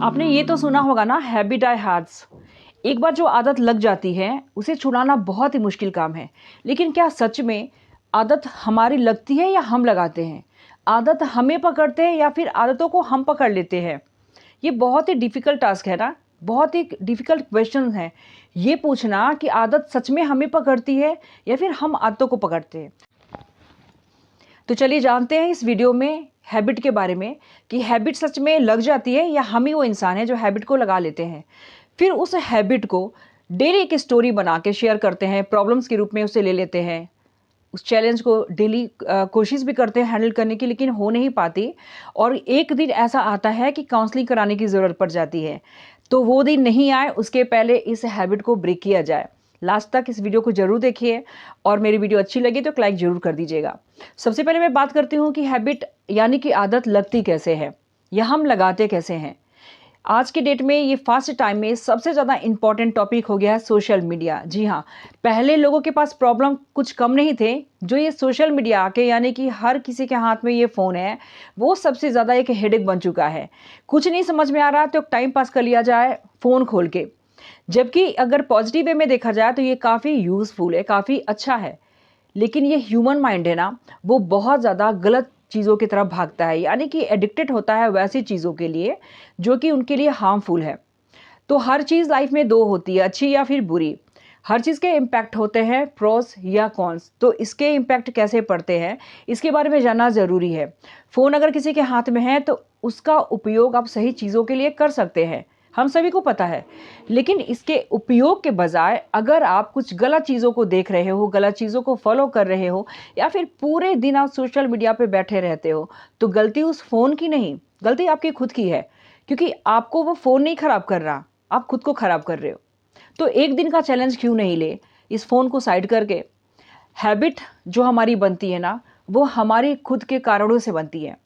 आपने ये तो सुना होगा ना, हैबिट आई हैट्स। एक बार जो आदत लग जाती है उसे छुड़ाना बहुत ही मुश्किल काम है। लेकिन क्या सच में आदत हमारी लगती है या हम लगाते हैं? आदत हमें पकड़ते हैं या फिर आदतों को हम पकड़ लेते हैं? ये बहुत ही डिफ़िकल्ट टास्क है ना, बहुत ही डिफ़िकल्ट क्वेश्चन है ये पूछना कि आदत सच में हमें पकड़ती है या फिर हम आदतों को पकड़ते हैं। तो चलिए जानते हैं इस वीडियो में हैबिट के बारे में कि हैबिट सच में लग जाती है या हम ही वो इंसान है जो हैबिट को लगा लेते हैं। फिर उस हैबिट को डेली एक स्टोरी बना के शेयर करते हैं, प्रॉब्लम्स के रूप में उसे ले लेते हैं। उस चैलेंज को डेली कोशिश भी करते हैं हैंडल करने की, लेकिन हो नहीं पाती। और एक दिन ऐसा आता है कि काउंसलिंग कराने की ज़रूरत पड़ जाती है। तो वो दिन नहीं आए उसके पहले इस हैबिट को ब्रेक किया जाए। लास्ट तक इस वीडियो को ज़रूर देखिए और मेरी वीडियो अच्छी लगी तो एक लाइक ज़रूर कर दीजिएगा। सबसे पहले मैं बात करती हूँ कि हैबिट यानी कि आदत लगती कैसे है या हम लगाते कैसे हैं। आज के डेट में ये फास्ट टाइम में सबसे ज़्यादा इम्पॉर्टेंट टॉपिक हो गया है सोशल मीडिया। जी हाँ, पहले लोगों के पास प्रॉब्लम कुछ कम नहीं थे, जो ये सोशल मीडिया आके यानी कि हर किसी के हाथ में ये फ़ोन है, वो सबसे ज़्यादा एक हेडेक बन चुका है। कुछ नहीं समझ में आ रहा तो टाइम पास कर लिया जाए फ़ोन खोल के। जबकि अगर पॉजिटिव वे में देखा जाए तो ये काफ़ी यूज़फुल है, काफ़ी अच्छा है। लेकिन ये ह्यूमन माइंड है ना, वो बहुत ज़्यादा गलत चीज़ों की तरफ भागता है, यानी कि एडिक्टेड होता है वैसी चीज़ों के लिए जो कि उनके लिए हार्मफुल है। तो हर चीज़ लाइफ में दो होती है, अच्छी या फिर बुरी। हर चीज़ के इम्पैक्ट होते हैं, प्रोस या कॉन्स। तो इसके इम्पैक्ट कैसे पड़ते हैं इसके बारे में जानना ज़रूरी है। फ़ोन अगर किसी के हाथ में है तो उसका उपयोग आप सही चीज़ों के लिए कर सकते हैं, हम सभी को पता है। लेकिन इसके उपयोग के बजाय अगर आप कुछ गलत चीज़ों को देख रहे हो, गलत चीज़ों को फॉलो कर रहे हो या फिर पूरे दिन आप सोशल मीडिया पे बैठे रहते हो, तो गलती उस फ़ोन की नहीं, गलती आपकी खुद की है। क्योंकि आपको वो फ़ोन नहीं ख़राब कर रहा, आप खुद को ख़राब कर रहे हो। तो एक दिन का चैलेंज क्यों नहीं ले, इस फ़ोन को साइड करके। हैबिट जो हमारी बनती है ना, वो हमारी खुद के कारणों से बनती है।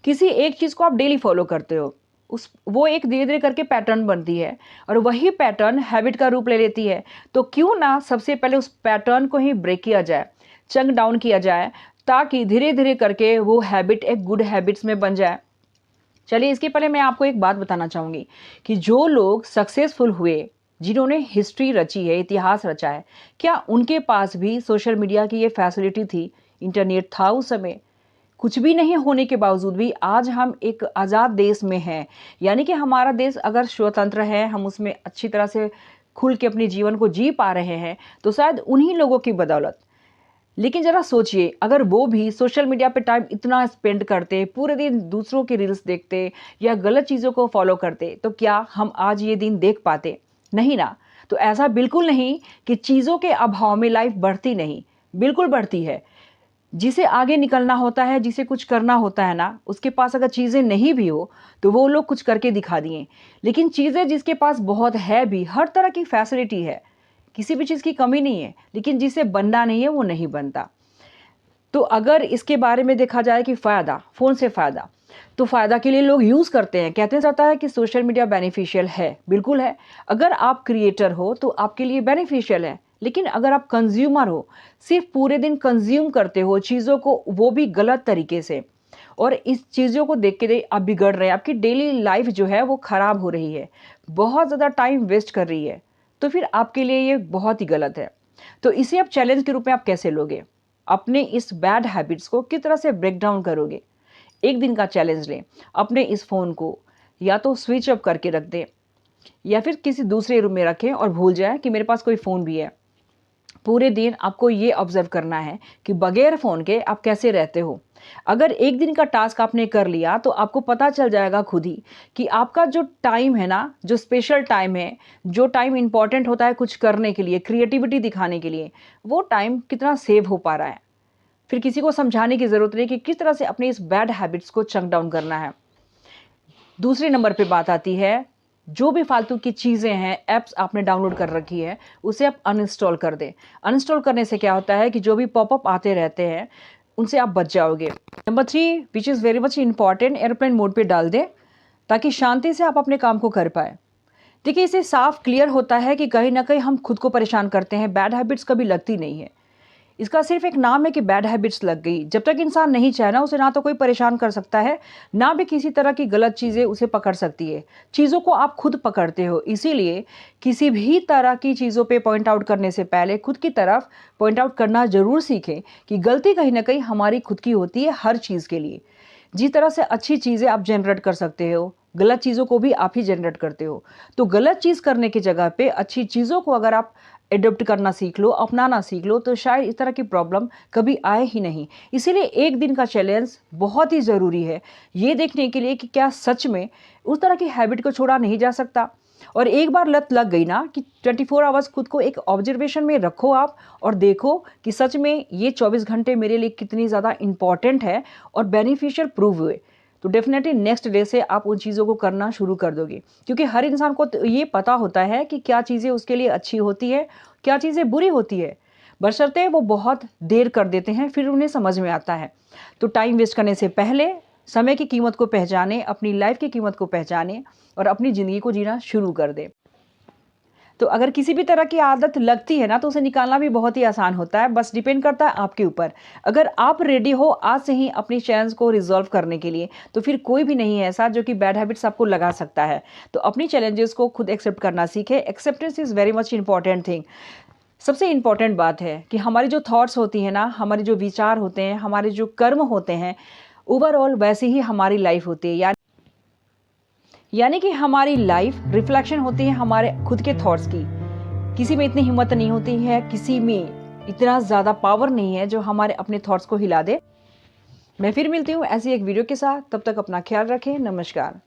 किसी एक चीज़ को आप डेली फॉलो करते हो, उस वो एक धीरे-धीरे करके पैटर्न बनती है और वही पैटर्न हैबिट का रूप ले लेती है। तो क्यों ना सबसे पहले उस पैटर्न को ही ब्रेक किया जाए, चंक डाउन किया जाए, ताकि धीरे-धीरे करके वो हैबिट एक गुड हैबिट्स में बन जाए। चलिए इसके पहले मैं आपको एक बात बताना चाहूँगी कि जो लोग सक्सेसफुल हुए, जिन्होंने हिस्ट्री रची है, इतिहास रचा है, क्या उनके पास भी सोशल मीडिया की ये फैसिलिटी थी, इंटरनेट था उस समय? कुछ भी नहीं होने के बावजूद भी आज हम एक आज़ाद देश में हैं। यानी कि हमारा देश अगर स्वतंत्र है, हम उसमें अच्छी तरह से खुल के अपने जीवन को जी पा रहे हैं, तो शायद उन्हीं लोगों की बदौलत। लेकिन ज़रा सोचिए, अगर वो भी सोशल मीडिया पे टाइम इतना स्पेंड करते, पूरे दिन दूसरों की रील्स देखते या गलत चीज़ों को फॉलो करते, तो क्या हम आज ये दिन देख पाते? नहीं ना। तो ऐसा बिल्कुल नहीं कि चीज़ों के अभाव में लाइफ बढ़ती नहीं, बिल्कुल बढ़ती है। जिसे आगे निकलना होता है, जिसे कुछ करना होता है ना, उसके पास अगर चीज़ें नहीं भी हो, तो वो लोग कुछ करके दिखा दिए। लेकिन चीज़ें जिसके पास बहुत है भी, हर तरह की फैसिलिटी है, किसी भी चीज़ की कमी नहीं है, लेकिन जिसे बनना नहीं है, वो नहीं बनता। तो अगर इसके बारे में देखा जाए कि फ़ायदा, फ़ोन से फ़ायदा, तो फ़ायदा के लिए लोग यूज़ करते हैं। कहते जाता है कि सोशल मीडिया बेनिफिशियल है, बिल्कुल है। अगर आप क्रिएटर हो, तो आपके लिए बेनिफिशियल है। लेकिन अगर आप कंज़्यूमर हो, सिर्फ़ पूरे दिन कंज़्यूम करते हो चीज़ों को, वो भी गलत तरीके से, और इस चीज़ों को देख के आप बिगड़ रहे हैं, आपकी डेली लाइफ़ जो है वो ख़राब हो रही है, बहुत ज़्यादा टाइम वेस्ट कर रही है, तो फिर आपके लिए ये बहुत ही गलत है। तो इसे आप चैलेंज के रूप में आप कैसे लोगे? अपने इस बैड हैबिट्स को किस तरह से ब्रेक डाउन करोगे? एक दिन का चैलेंज लें, अपने इस फ़ोन को या तो स्विच ऑफ करके रख दें या फिर किसी दूसरे रूम में रखें और भूल जाएँ कि मेरे पास कोई फ़ोन भी है। पूरे दिन आपको ये ऑब्ज़र्व करना है कि बगैर फ़ोन के आप कैसे रहते हो। अगर एक दिन का टास्क आपने कर लिया तो आपको पता चल जाएगा खुद ही कि आपका जो टाइम है ना, जो स्पेशल टाइम है, जो टाइम इम्पोर्टेंट होता है कुछ करने के लिए, क्रिएटिविटी दिखाने के लिए, वो टाइम कितना सेव हो पा रहा है। फिर किसी को समझाने की ज़रूरत नहीं कि किस तरह से अपने इस बैड हैबिट्स को चंक डाउन करना है। दूसरे नंबर पे बात आती है, जो भी फालतू की चीज़ें हैं, ऐप्स आपने डाउनलोड कर रखी है, उसे आप अनइंस्टॉल कर दें। अनइंस्टॉल करने से क्या होता है कि जो भी पॉपअप आते रहते हैं, उनसे आप बच जाओगे। Number 3 which is very much important, airplane mode पे डाल दें, ताकि शांति से आप अपने काम को कर पाएँ। देखिए, इससे साफ क्लियर होता है कि कहीं न कहीं हम खुद को परेशान करते हैं, बैड हैबिट्स कभी लगती नहीं है। इसका सिर्फ एक नाम है कि बैड हैबिट्स लग गई। जब तक इंसान नहीं चाहे ना, उसे ना तो कोई परेशान कर सकता है, ना भी किसी तरह की गलत चीज़ें उसे पकड़ सकती है। चीज़ों को आप खुद पकड़ते हो, इसीलिए किसी भी तरह की चीज़ों पे पॉइंट आउट करने से पहले खुद की तरफ पॉइंट आउट करना ज़रूर सीखें कि गलती कहीं ना कहीं हमारी खुद की होती है हर चीज़ के लिए। जिस तरह से अच्छी चीज़ें आप जनरेट कर सकते हो, गलत चीज़ों को भी आप ही जनरेट करते हो। तो गलत चीज़ करने की जगह पे अच्छी चीज़ों को अगर आप एडॉप्ट करना सीख लो, अपनाना सीख लो, तो शायद इस तरह की प्रॉब्लम कभी आए ही नहीं। इसीलिए एक दिन का चैलेंज बहुत ही ज़रूरी है, ये देखने के लिए कि क्या सच में उस तरह की हैबिट को छोड़ा नहीं जा सकता। और एक बार लत लग गई ना, कि 24 आवर्स खुद को एक ऑब्जर्वेशन में रखो आप, और देखो कि सच में ये 24 घंटे मेरे लिए कितनी ज़्यादा इम्पॉर्टेंट है और बेनिफिशियल प्रूव हुए, तो डेफिनेटली नेक्स्ट डे से आप उन चीज़ों को करना शुरू कर दोगे। क्योंकि हर इंसान को तो ये पता होता है कि क्या चीज़ें उसके लिए अच्छी होती है, क्या चीज़ें बुरी होती है, बशर्ते वो बहुत देर कर देते हैं, फिर उन्हें समझ में आता है। तो टाइम वेस्ट करने से पहले समय की कीमत को पहचाने, अपनी लाइफ की कीमत को पहचाने और अपनी ज़िंदगी को जीना शुरू कर दें। तो अगर किसी भी तरह की आदत लगती है ना, तो उसे निकालना भी बहुत ही आसान होता है, बस डिपेंड करता है आपके ऊपर। अगर आप रेडी हो आज से ही अपनी चैलेंज को रिजॉल्व करने के लिए, तो फिर कोई भी नहीं है ऐसा जो कि बैड हैबिट्स आपको लगा सकता है। तो अपनी चैलेंजेस को खुद एक्सेप्ट करना सीखें। Acceptance is very much important thing. सबसे इम्पॉर्टेंट बात है कि हमारी जो थॉट्स होती हैं ना, हमारे जो विचार होते हैं, हमारे जो कर्म होते हैं, ओवरऑल वैसे ही हमारी लाइफ होती है। यानी कि हमारी लाइफ रिफ्लेक्शन होती है हमारे खुद के थॉट्स की। किसी में इतनी हिम्मत नहीं होती है, किसी में इतना ज़्यादा पावर नहीं है जो हमारे अपने थॉट्स को हिला दे। मैं फिर मिलती हूँ ऐसी एक वीडियो के साथ, तब तक अपना ख्याल रखें। नमस्कार।